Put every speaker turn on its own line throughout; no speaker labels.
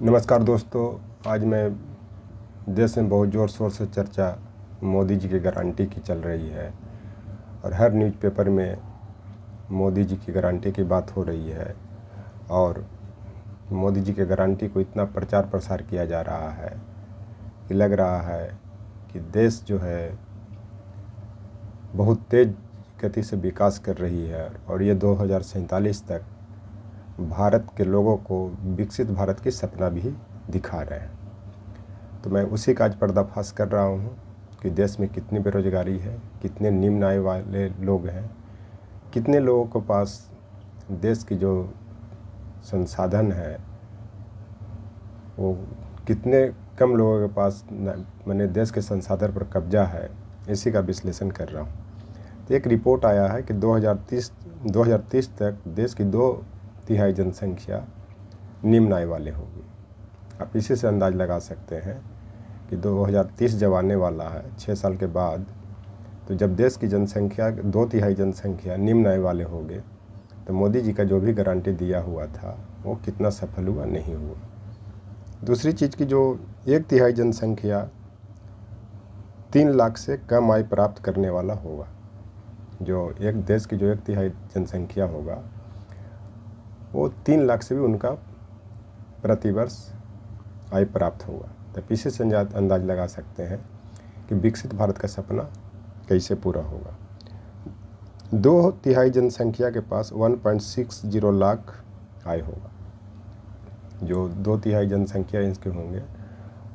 नमस्कार दोस्तों। आज मैं देश में बहुत ज़ोर शोर से चर्चा मोदी जी की गारंटी की चल रही है और हर न्यूज़पेपर में मोदी जी की गारंटी की बात हो रही है और मोदी जी के गारंटी को इतना प्रचार प्रसार किया जा रहा है कि लग रहा है कि देश जो है बहुत तेज़ गति से विकास कर रही है और ये 2047 तक भारत के लोगों को विकसित भारत की सपना भी दिखा रहे हैं। तो मैं उसी का आज पर्दाफाश कर रहा हूँ कि देश में कितनी बेरोजगारी है, कितने निम्न आय वाले लोग हैं, कितने लोगों के पास देश की जो संसाधन है वो कितने कम लोगों के पास मैंने देश के संसाधन पर कब्जा है, इसी का विश्लेषण कर रहा हूँ। तो एक रिपोर्ट आया है कि 2030 तक देश की 2/3 जनसंख्या निम्न आय वाले होगी। आप इसी से अंदाज लगा सकते हैं कि 2030 जब आने वाला है 6 साल के बाद, तो जब देश की जनसंख्या 2/3 जनसंख्या निम्न आय वाले होंगे तो मोदी जी का जो भी गारंटी दिया हुआ था वो कितना सफल हुआ, नहीं हुआ। दूसरी चीज़ की जो 1/3 जनसंख्या 3 लाख से कम आय प्राप्त करने वाला होगा, जो एक देश की जो 1/3 जनसंख्या होगा वो 3 लाख से भी उनका प्रतिवर्ष आय प्राप्त होगा। तो इसी से अंदाज लगा सकते हैं कि विकसित भारत का सपना कैसे पूरा होगा। 2/3 जनसंख्या के पास 1.60 लाख आय होगा। जो 2/3 जनसंख्या इसके होंगे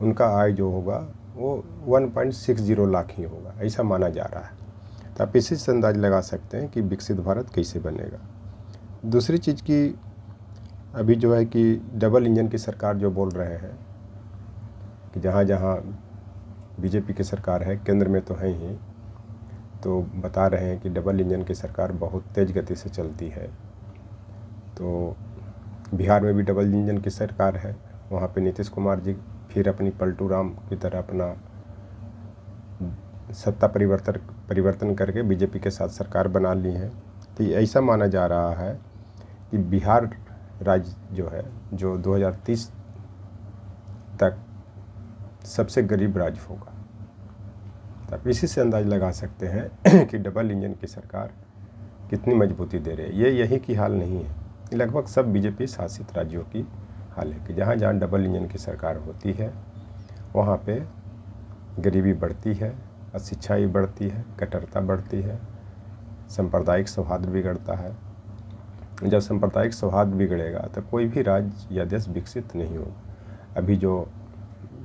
उनका आय जो होगा वो 1.60 लाख ही होगा, ऐसा माना जा रहा है। तो आप इसी से अंदाज लगा सकते हैं कि विकसित भारत कैसे बनेगा। दूसरी चीज़ की अभी जो है कि डबल इंजन की सरकार जो बोल रहे हैं कि जहाँ जहाँ बीजेपी की सरकार है, केंद्र में तो है ही, तो बता रहे हैं कि डबल इंजन की सरकार बहुत तेज़ गति से चलती है। तो बिहार में भी डबल इंजन की सरकार है, वहाँ पे नीतीश कुमार जी फिर अपनी पलटू राम की तरह अपना सत्ता परिवर्तन करके बीजेपी के साथ सरकार बना ली है। तो ऐसा माना जा रहा है कि बिहार राज्य जो है जो 2030 तक सबसे गरीब राज्य होगा। तो आप इसी से अंदाज लगा सकते हैं कि डबल इंजन की सरकार कितनी मजबूती दे रही है। ये यही की हाल नहीं है, लगभग सब बीजेपी शासित राज्यों की हाल है कि जहाँ जहाँ डबल इंजन की सरकार होती है वहाँ पे गरीबी बढ़ती है, अशिक्षा भी बढ़ती है, कट्टरता बढ़ती है, सांप्रदायिक सौहार्द बिगड़ता है। जब सांप्रदायिक सौहार्द बिगड़ेगा तो कोई भी राज्य या देश विकसित नहीं होगा। अभी जो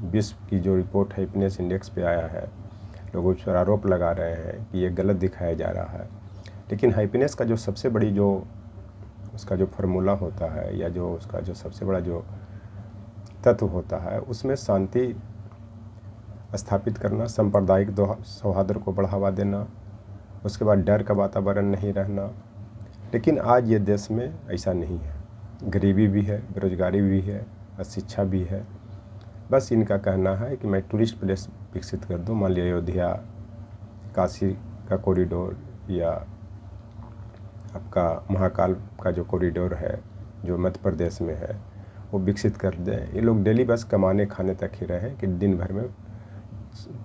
विश्व की जो रिपोर्ट हैप्पीनेस इंडेक्स पे आया है, लोग उस पर आरोप लगा रहे हैं कि ये गलत दिखाया जा रहा है, लेकिन हैप्पीनेस का जो सबसे बड़ी जो उसका जो फार्मूला होता है या जो उसका जो सबसे बड़ा जो तत्व होता है उसमें शांति स्थापित करना, सांप्रदायिक सौहार्द को बढ़ावा देना, उसके बाद डर का वातावरण नहीं रहना। लेकिन आज ये देश में ऐसा नहीं है, गरीबी भी है, बेरोजगारी भी है, अशिक्षा भी है। बस इनका कहना है कि मैं टूरिस्ट प्लेस विकसित कर दूँ, मान लिया अयोध्या, काशी का कॉरिडोर या आपका महाकाल का जो कॉरिडोर है जो मध्य प्रदेश में है वो विकसित कर दें। ये लोग डेली बस कमाने खाने तक ही रहें कि दिन भर में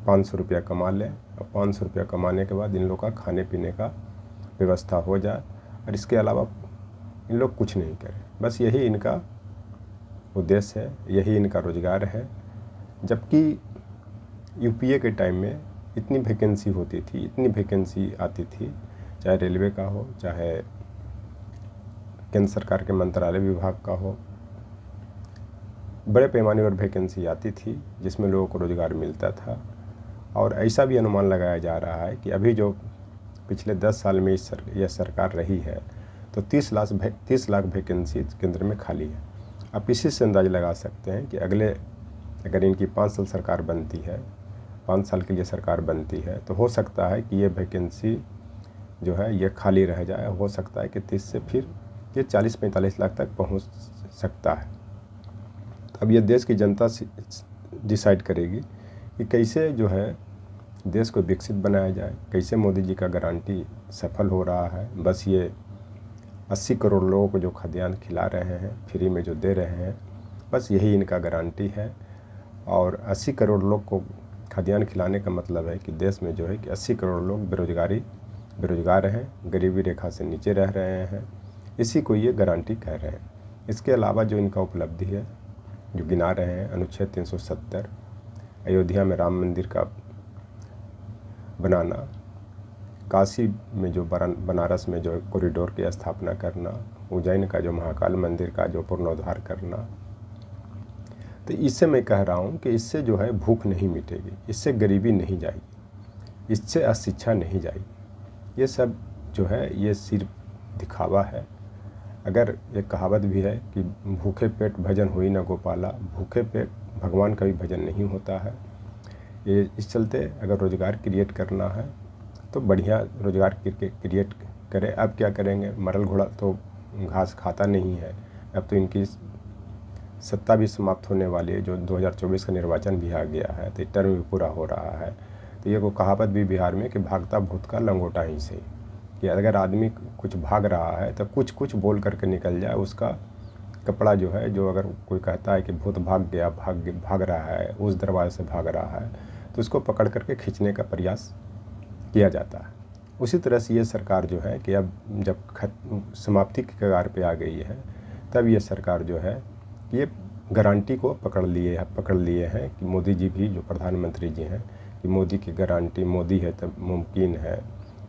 500 रुपया कमा लें और 500 रुपया कमाने के बाद इन लोग का खाने पीने का व्यवस्था हो जाए और इसके अलावा इन लोग कुछ नहीं करें। बस यही इनका उद्देश्य है, यही इनका रोजगार है। जबकि यूपीए के टाइम में इतनी वैकेंसी होती थी, इतनी वैकेंसी आती थी, चाहे रेलवे का हो, चाहे केंद्र सरकार के मंत्रालय विभाग का हो, बड़े पैमाने पर वैकेंसी आती थी जिसमें लोगों को रोज़गार मिलता था। और ऐसा भी अनुमान लगाया जा रहा है कि अभी जो पिछले 10 साल में यह सरकार रही है तो 30 लाख वैकेंसी केंद्र में खाली है। आप इसी से अंदाज़ लगा सकते हैं कि अगर इनकी 5 साल सरकार बनती है, 5 साल के लिए सरकार बनती है, तो हो सकता है कि ये वैकेंसी जो है ये खाली रह जाए। हो सकता है कि 30 से फिर ये 40-45 लाख तक पहुंच सकता है। अब ये देश की जनता डिसाइड करेगी कि कैसे जो है देश को विकसित बनाया जाए, कैसे मोदी जी का गारंटी सफल हो रहा है। बस ये 80 करोड़ लोगों को जो खाद्यान्न खिला रहे हैं, फ्री में जो दे रहे हैं, बस यही इनका गारंटी है। और 80 करोड़ लोग को खाद्यान्न खिलाने का मतलब है कि देश में जो है कि 80 करोड़ लोग बेरोजगार हैं, गरीबी रेखा से नीचे रह रहे हैं। इसी को ये गारंटी कह रहे हैं। इसके अलावा जो इनका उपलब्धि है जो गिना रहे हैं, अनुच्छेद 370, अयोध्या में राम मंदिर का बनाना, काशी में जो बनारस में जो कॉरिडोर की स्थापना करना, उज्जैन का जो महाकाल मंदिर का जो पुनरुद्धार करना, तो इससे मैं कह रहा हूँ कि इससे जो है भूख नहीं मिटेगी, इससे गरीबी नहीं जाएगी, इससे अशिक्षा नहीं जाएगी। ये सब जो है ये सिर्फ दिखावा है। अगर एक कहावत भी है कि भूखे पेट भजन होई न गोपाला, भूखे पेट भगवान का भी भजन नहीं होता है। ये इस चलते अगर रोज़गार क्रिएट करना है तो बढ़िया रोज़गार क्रिएट करें। अब क्या करेंगे, मरल घोड़ा तो घास खाता नहीं है। अब तो इनकी सत्ता भी समाप्त होने वाली है, जो 2024 का निर्वाचन भी आ गया है, तो टर्म भी पूरा हो रहा है। तो ये को कहावत भी बिहार में कि भागता भूत का लंगोटा ही सही, कि अगर आदमी कुछ भाग रहा है तो कुछ कुछ बोल करके निकल जाए, उसका कपड़ा जो है, जो अगर कोई कहता है कि भूत भाग रहा है, उस दरवाजे से भाग रहा है, तो उसको पकड़ करके खींचने का प्रयास किया जाता है। उसी तरह से ये सरकार जो है कि अब जब समाप्ति की कगार पे आ गई है, तब ये सरकार जो है ये गारंटी को पकड़ लिए हैं कि मोदी जी भी, जो प्रधानमंत्री जी हैं, कि मोदी की गारंटी, मोदी है तब मुमकिन है,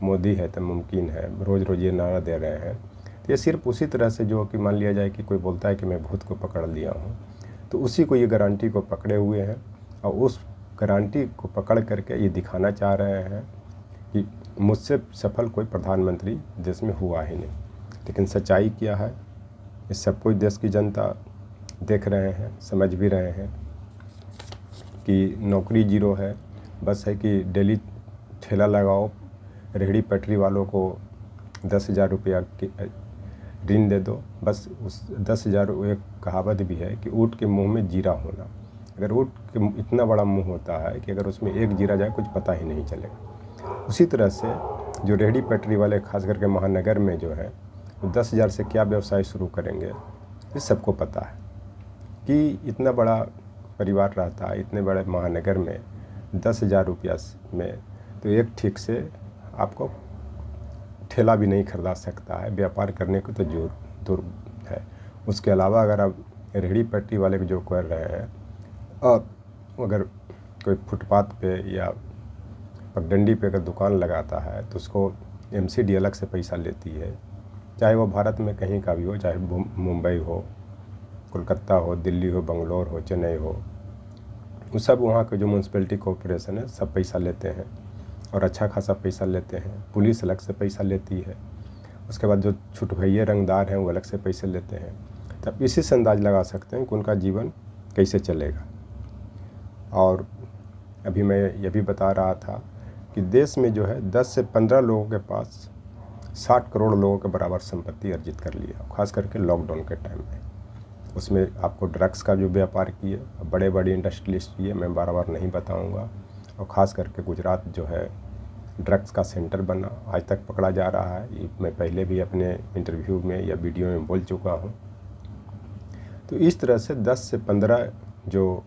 मोदी है तब मुमकिन है, रोज़ रोज़ ये नारा दे रहे हैं। तो ये सिर्फ उसी तरह से जो कि मान लिया जाए कि कोई बोलता है कि मैं भूत को पकड़ लिया हूँ, तो उसी को ये गारंटी को पकड़े हुए हैं और उस गारंटी को पकड़ करके ये दिखाना चाह रहे हैं कि मुझसे सफल कोई प्रधानमंत्री देश में हुआ ही नहीं। लेकिन सच्चाई क्या है, ये सब कुछ देश की जनता देख रहे हैं, समझ भी रहे हैं कि नौकरी जीरो है। बस है कि डेली ठेला लगाओ, रेहड़ी पटरी वालों को 10,000 रुपया ऋण दे दो, बस उस 10,000। एक कहावत भी है कि ऊँट के मुंह में जीरा होना। अगर ऊँट के इतना बड़ा मुंह होता है कि अगर उसमें एक जीरा जाए कुछ पता ही नहीं चलेगा। उसी तरह से जो रेहड़ी पटरी वाले खास करके महानगर में जो है, 10,000 से क्या व्यवसाय शुरू करेंगे, ये सबको पता है कि इतना बड़ा परिवार रहता है इतने बड़े महानगर में, 10,000 रुपया में तो एक ठीक से आपको ठेला भी नहीं खरीदा सकता है। व्यापार करने को तो दूर है। उसके अलावा अगर आप रेहड़ी पटरी वाले जो कर रहे हैं, और अगर कोई फुटपाथ पे या पगडंडी पे अगर दुकान लगाता है तो उसको MCD अलग से पैसा लेती है, चाहे वो भारत में कहीं का भी हो, चाहे मुंबई हो, कोलकाता हो, दिल्ली हो, बंगलोर हो, चेन्नई हो, वो सब वहाँ के जो म्यूनसिपैलिटी कॉरपोरेशन है सब पैसा लेते हैं और अच्छा खासा पैसा लेते हैं। पुलिस अलग से पैसा लेती है। उसके बाद जो छुटभइये रंगदार हैं वो अलग से पैसे लेते हैं। तब इसी से अंदाज़ लगा सकते हैं कि उनका जीवन कैसे चलेगा। और अभी मैं ये भी बता रहा था कि देश में जो है 10 से 15 लोगों के पास 60 करोड़ लोगों के बराबर संपत्ति अर्जित कर लिया, खास करके लॉकडाउन के टाइम में। उसमें आपको ड्रग्स का जो व्यापार किए, बड़े बड़े इंडस्ट्रियलिस्ट किए, मैं बार नहीं बताऊंगा। और ख़ास करके गुजरात जो है ड्रग्स का सेंटर बना, आज तक पकड़ा जा रहा है। ये मैं पहले भी अपने इंटरव्यू में या वीडियो में बोल चुका हूँ। तो इस तरह से 10 से 15 जो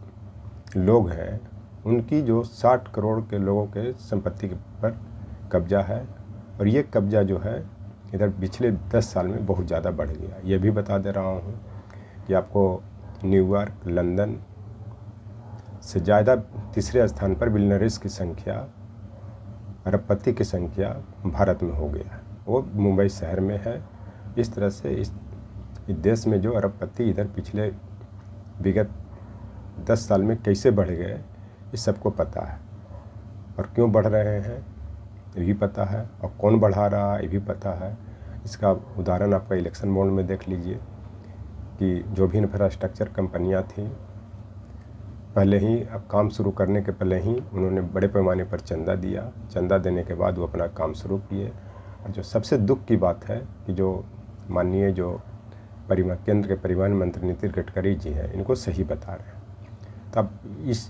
लोग हैं उनकी जो 60 करोड़ के लोगों के संपत्ति पर कब्जा है। और ये कब्जा जो है इधर पिछले 10 साल में बहुत ज़्यादा बढ़ गया। ये भी बता दे रहा हूँ कि आपको न्यूयॉर्क, लंदन से ज़्यादा तीसरे स्थान पर बिलियनर्स की संख्या, अरबपति की संख्या भारत में हो गया, वो मुंबई शहर में है। इस तरह से इस देश में जो अरबपति इधर पिछले विगत 10 साल में कैसे बढ़ गए, इस सबको पता है। और क्यों बढ़ रहे हैं ये भी पता है, और कौन बढ़ा रहा है ये भी पता है। इसका उदाहरण आपका इलेक्शन बॉन्ड में देख लीजिए कि जो भी इंफ्रास्ट्रक्चर कंपनियां थी, पहले ही अब काम शुरू करने के पहले ही उन्होंने बड़े पैमाने पर चंदा दिया। चंदा देने के बाद वो अपना काम शुरू किए। और जो सबसे दुख की बात है कि जो माननीय जो केंद्र के परिवहन मंत्री नितिन गडकरी जी हैं, इनको सही बता रहे हैं। तब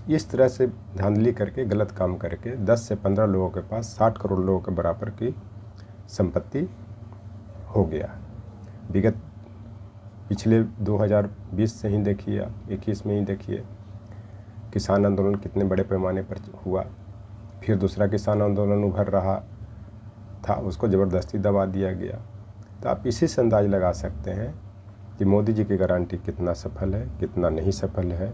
इस तरह से धांधली करके, गलत काम करके 10 से 15 लोगों के पास 60 करोड़ लोगों के बराबर की संपत्ति हो गया। विगत पिछले 2020 से ही देखिए, 21 में ही देखिए किसान आंदोलन कितने बड़े पैमाने पर हुआ। फिर दूसरा किसान आंदोलन उभर रहा था, उसको ज़बरदस्ती दबा दिया गया। तो आप इसी से अंदाज़ लगा सकते हैं कि मोदी जी की गारंटी कितना सफल है, कितना नहीं सफल है।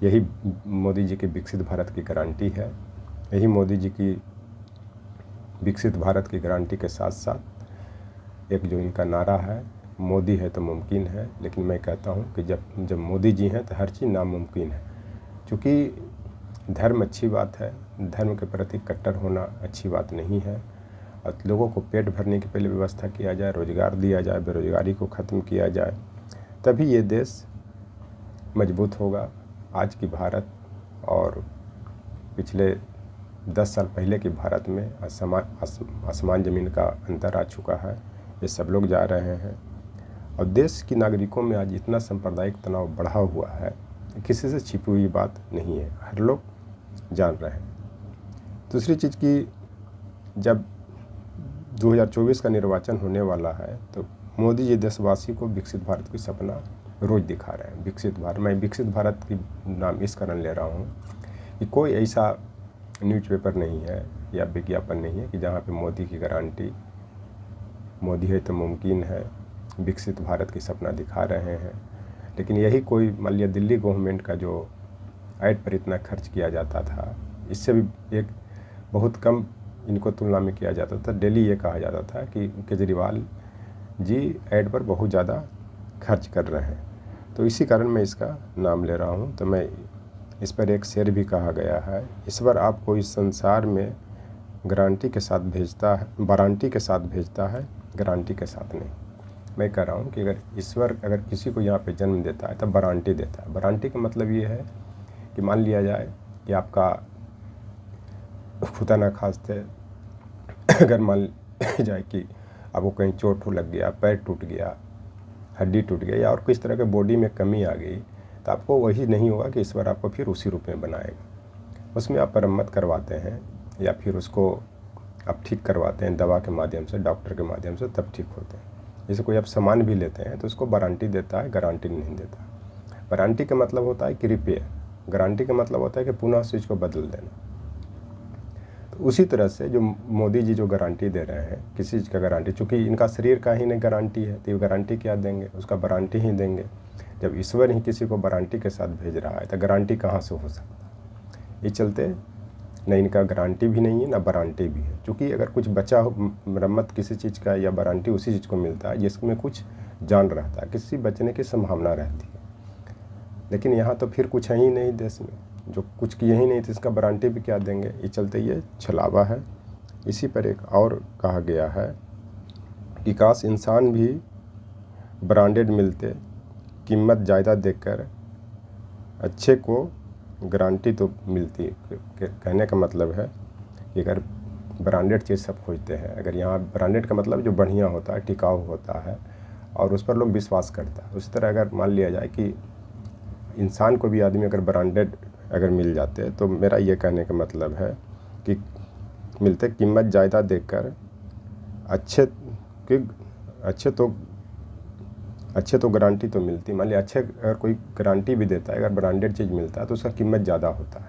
यही मोदी जी की विकसित भारत की गारंटी है। यही मोदी जी की विकसित भारत की गारंटी के साथ साथ एक जो इनका नारा है, मोदी है तो मुमकिन है। लेकिन मैं कहता हूँ कि जब मोदी जी हैं तो हर चीज़ नामुमकिन है। क्योंकि धर्म अच्छी बात है, धर्म के प्रति कट्टर होना अच्छी बात नहीं है। और लोगों को पेट भरने की पहले व्यवस्था किया जाए, रोज़गार दिया जाए, बेरोज़गारी को ख़त्म किया जाए, तभी ये देश मजबूत होगा। आज की भारत और पिछले 10 साल पहले की भारत में आसमान ज़मीन का अंतर आ चुका है। ये सब लोग जा रहे हैं और देश की नागरिकों में आज इतना सांप्रदायिक तनाव बढ़ा हुआ है, किसी से छिपी हुई बात नहीं है, हर लोग जान रहे हैं। दूसरी चीज़ की, जब 2024 का निर्वाचन होने वाला है तो मोदी जी देशवासी को विकसित भारत की सपना रोज़ दिखा रहे हैं। विकसित भारत, मैं विकसित भारत की नाम इस कारण ले रहा हूँ कि कोई ऐसा न्यूज़पेपर नहीं है या विज्ञापन नहीं है कि जहाँ पे मोदी की गारंटी, मोदी है तो मुमकिन है, विकसित भारत की सपना दिखा रहे हैं। लेकिन यही कोई मान लिया दिल्ली गवर्नमेंट का जो ऐड पर इतना खर्च किया जाता था, इससे भी एक बहुत कम इनको तुलना में किया जाता था। डेली ये कहा जाता था कि केजरीवाल जी ऐड पर बहुत ज़्यादा खर्च कर रहे हैं। तो इसी कारण मैं इसका नाम ले रहा हूँ। तो मैं इस पर एक शेर भी कहा गया है, ईश्वर आपको इस संसार में गारंटी के साथ भेजता है, वारंटी के साथ भेजता है, गारंटी के साथ नहीं। मैं कह रहा हूँ कि अगर ईश्वर अगर किसी को यहाँ पे जन्म देता है तब वारंटी देता है। वारंटी का मतलब ये है कि मान लिया जाए कि आपका खुदा न खास्ते अगर मान जाए कि आपको कहीं चोट लग गया, पैर टूट गया, हड्डी टूट गई या और किस तरह के बॉडी में कमी आ गई, तो आपको वही नहीं होगा कि ईश्वर आपको फिर उसी रूप में बनाएगा। उसमें आप मरम्मत करवाते हैं या फिर उसको आप ठीक करवाते हैं दवा के माध्यम से, डॉक्टर के माध्यम से, तब ठीक होते हैं। जैसे कोई आप सामान भी लेते हैं तो उसको वारंटी देता है, गारंटी नहीं देता। वारंटी का मतलब होता है कि रिपेयर, गारंटी का मतलब होता है कि पुनः उस चीज़ को बदल देना। तो उसी तरह से जो मोदी जी जो गारंटी दे रहे हैं, किसी चीज़ का गारंटी, चूँकि इनका शरीर का ही नहीं गारंटी है तो ये गारंटी क्या देंगे, उसका वारंटी ही देंगे। जब ईश्वर ही किसी को वारंटी के साथ भेज रहा है तो गारंटी कहाँ से हो सकता। ये चलते न इनका गारंटी भी नहीं है ना वारंटी भी है। क्योंकि अगर कुछ बचा हो मरम्मत किसी चीज़ का या वारंटी उसी चीज़ को मिलता है जिसमें कुछ जान रहता है, किसी बचने की संभावना रहती है। लेकिन यहाँ तो फिर कुछ है ही नहीं देश में, जो कुछ किए ही नहीं तो इसका वारंटी भी क्या देंगे। ये चलते ये छलावा है। इसी पर एक और कहा गया है कि काश इंसान भी ब्रांडेड मिलते, कीमत ज़्यादा देकर अच्छे को गारंटी तो मिलती। कहने का मतलब है कि अगर ब्रांडेड चीज़ सब खोजते हैं, अगर यहाँ ब्रांडेड का मतलब जो बढ़िया होता है, टिकाऊ होता है और उस पर लोग विश्वास करता है। उसी तरह अगर मान लिया जाए कि इंसान को भी आदमी अगर ब्रांडेड अगर मिल जाते हैं तो मेरा ये कहने का मतलब है कि मिलते कीमत ज़्यादा देकर अच्छे तो गारंटी तो मिलती। मान लिया अच्छे अगर कोई गारंटी भी देता है, अगर ब्रांडेड चीज़ मिलता है तो उसका कीमत ज़्यादा होता है।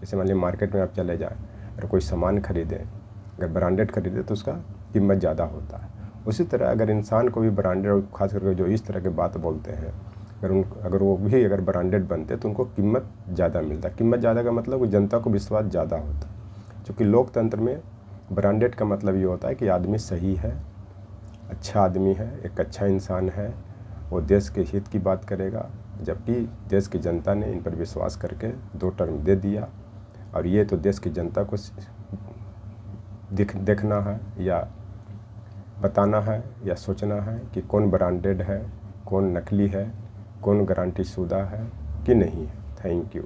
जैसे मान लिया मार्केट में आप चले जाएँ, अगर कोई सामान खरीदें, अगर ब्रांडेड खरीदे तो उसका कीमत ज़्यादा होता है। उसी तरह अगर इंसान को भी ब्रांडेड, और खास करके जो इस तरह के बात बोलते हैं, अगर वो भी अगर ब्रांडेड बनते तो उनको कीमत ज़्यादा मिलता। कीमत ज़्यादा का मतलब जनता को विश्वास ज़्यादा होता। क्योंकि लोकतंत्र में ब्रांडेड का मतलब ये होता है कि आदमी सही है, अच्छा आदमी है, एक अच्छा इंसान है, वो देश के हित की बात करेगा। जबकि देश की जनता ने इन पर विश्वास करके 2 टर्म दे दिया और ये तो देश की जनता को देखना है या बताना है या सोचना है कि कौन ब्रांडेड है, कौन नकली है, कौन गारंटी शुदा है कि नहीं है। Thank you.